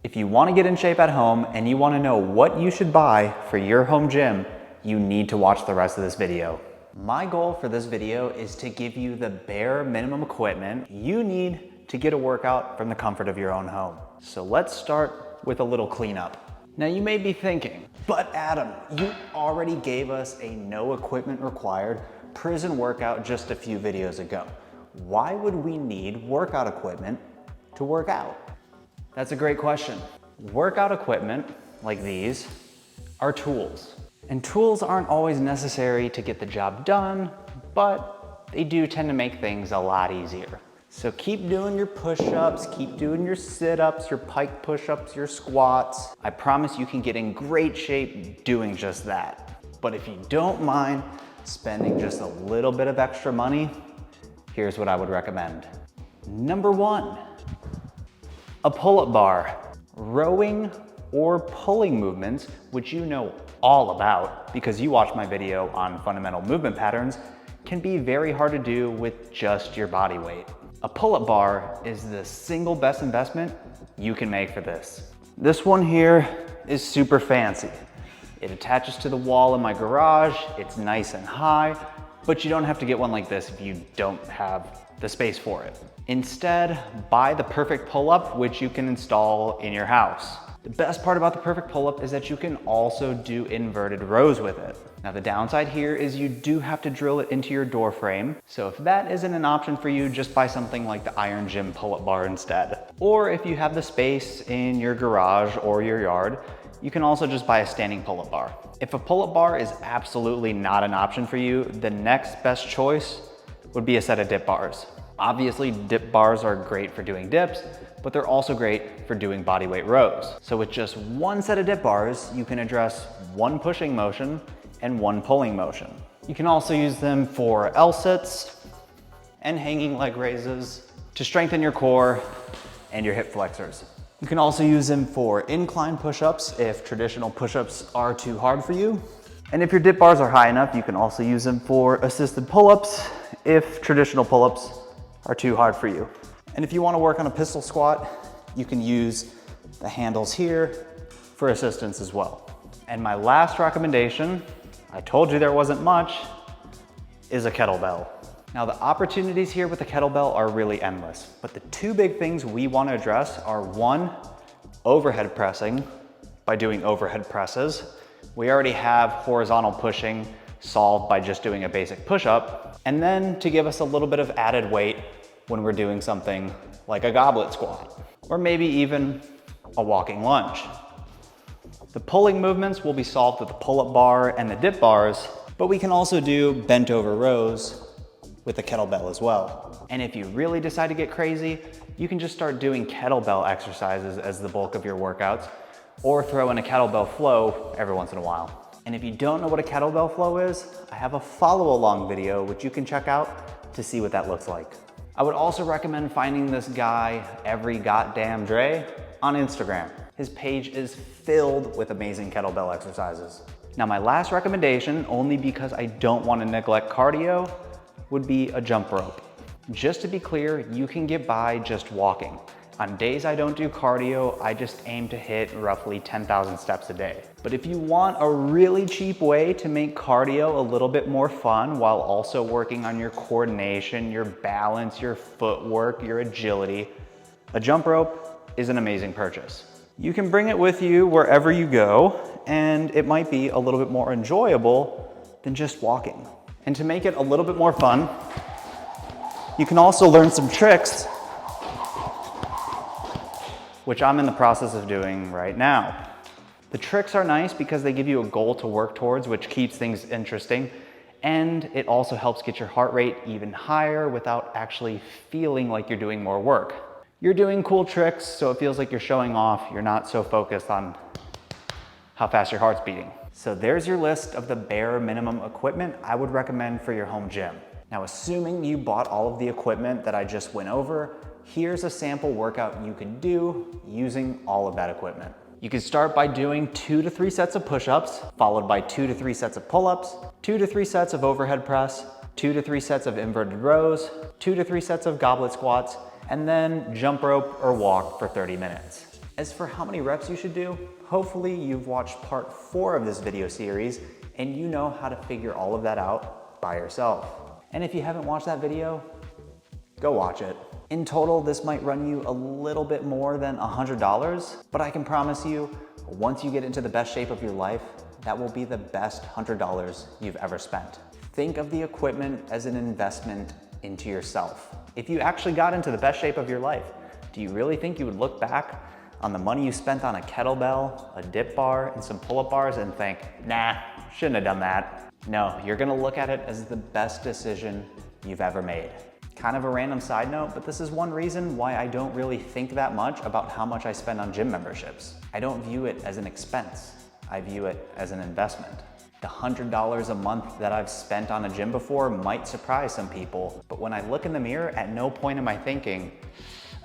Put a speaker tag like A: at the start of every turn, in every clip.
A: If you want to get in shape at home and you want to know what you should buy for your home gym, you need to watch the rest of this video. My goal for this video is to give you the bare minimum equipment you need to get a workout from the comfort of your own home. So let's start with a little cleanup. Now you may be thinking, but Adam, you already gave us a no equipment required prison workout just a few videos ago. Why would we need workout equipment to work out? That's a great question. Workout equipment, like these, are tools. And tools aren't always necessary to get the job done, but they do tend to make things a lot easier. So keep doing your push-ups, keep doing your sit-ups, your pike push-ups, your squats. I promise you can get in great shape doing just that. But if you don't mind spending just a little bit of extra money, here's what I would recommend. Number one, a pull-up bar. Rowing or pulling movements, which you know all about because you watched my video on fundamental movement patterns, can be very hard to do with just your body weight. A pull-up bar is the single best investment you can make for this. This one here is super fancy. It attaches to the wall in my garage, it's nice and high, but you don't have to get one like this if you don't have the space for it. Instead, buy the perfect pull-up, which you can install in your house. The best part about the perfect pull-up is that you can also do inverted rows with it. Now the downside here is you do have to drill it into your door frame. So if that isn't an option for you, just buy something like the Iron Gym pull-up bar instead. Or if you have the space in your garage or your yard, you can also just buy a standing pull-up bar. If a pull-up bar is absolutely not an option for you, the next best choice would be a set of dip bars. Obviously, dip bars are great for doing dips, but they're also great for doing bodyweight rows. So with just one set of dip bars, you can address one pushing motion and one pulling motion. You can also use them for L-sits and hanging leg raises to strengthen your core and your hip flexors. You can also use them for incline push-ups if traditional push-ups are too hard for you. And if your dip bars are high enough, you can also use them for assisted pull-ups if traditional pull-ups are too hard for you. And if you want to work on a pistol squat, you can use the handles here for assistance as well. And my last recommendation, I told you there wasn't much, is a kettlebell. Now the opportunities here with the kettlebell are really endless, but the two big things we want to address are one, overhead pressing by doing overhead presses. We already have horizontal pushing solved by just doing a basic push-up, and then to give us a little bit of added weight when we're doing something like a goblet squat, or maybe even a walking lunge. The pulling movements will be solved with the pull-up bar and the dip bars, but we can also do bent over rows with the kettlebell as well. And if you really decide to get crazy, you can just start doing kettlebell exercises as the bulk of your workouts, or throw in a kettlebell flow every once in a while. And if you don't know what a kettlebell flow is, I have a follow along video which you can check out to see what that looks like. I would also recommend finding this guy, Every Goddamn Dre, on Instagram. His page is filled with amazing kettlebell exercises. Now my last recommendation, only because I don't want to neglect cardio, would be a jump rope. Just to be clear, you can get by just walking. On days I don't do cardio, I just aim to hit roughly 10,000 steps a day. But if you want a really cheap way to make cardio a little bit more fun while also working on your coordination, your balance, your footwork, your agility, a jump rope is an amazing purchase. You can bring it with you wherever you go, and it might be a little bit more enjoyable than just walking. And to make it a little bit more fun, you can also learn some tricks, which I'm in the process of doing right now. The tricks are nice because they give you a goal to work towards, which keeps things interesting, and it also helps get your heart rate even higher without actually feeling like you're doing more work. You're doing cool tricks, so it feels like you're showing off. You're not so focused on how fast your heart's beating. So there's your list of the bare minimum equipment I would recommend for your home gym. Now, assuming you bought all of the equipment that I just went over, here's a sample workout you can do using all of that equipment. You can start by doing 2 to 3 sets of push-ups, followed by 2 to 3 sets of pull-ups, 2 to 3 sets of overhead press, 2 to 3 sets of inverted rows, 2 to 3 sets of goblet squats, and then jump rope or walk for 30 minutes. As for how many reps you should do, hopefully you've watched part 4 of this video series and you know how to figure all of that out by yourself. And if you haven't watched that video, go watch it. In total, this might run you a little bit more than $100, but I can promise you, once you get into the best shape of your life, that will be the best $100 you've ever spent. Think of the equipment as an investment into yourself. If you actually got into the best shape of your life, do you really think you would look back on the money you spent on a kettlebell, a dip bar, and some pull-up bars and think, nah, shouldn't have done that? No, you're gonna look at it as the best decision you've ever made. Kind of a random side note, but this is one reason why I don't really think that much about how much I spend on gym memberships. I don't view it as an expense. I view it as an investment. The $100 a month that I've spent on a gym before might surprise some people, but when I look in the mirror, at no point am I thinking,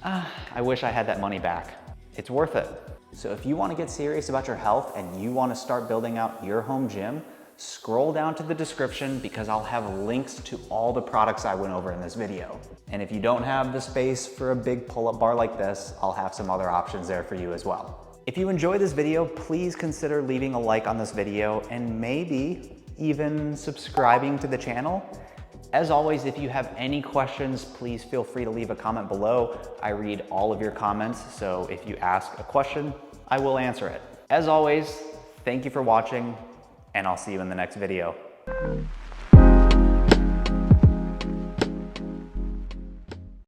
A: I wish I had that money back. It's worth it. So if you want to get serious about your health and you want to start building out your home gym, scroll down to the description because I'll have links to all the products I went over in this video. And if you don't have the space for a big pull-up bar like this, I'll have some other options there for you as well. If you enjoyed this video, please consider leaving a like on this video and maybe even subscribing to the channel. As always, if you have any questions, please feel free to leave a comment below. I read all of your comments, so if you ask a question, I will answer it. As always, thank you for watching, and I'll see you in the next video.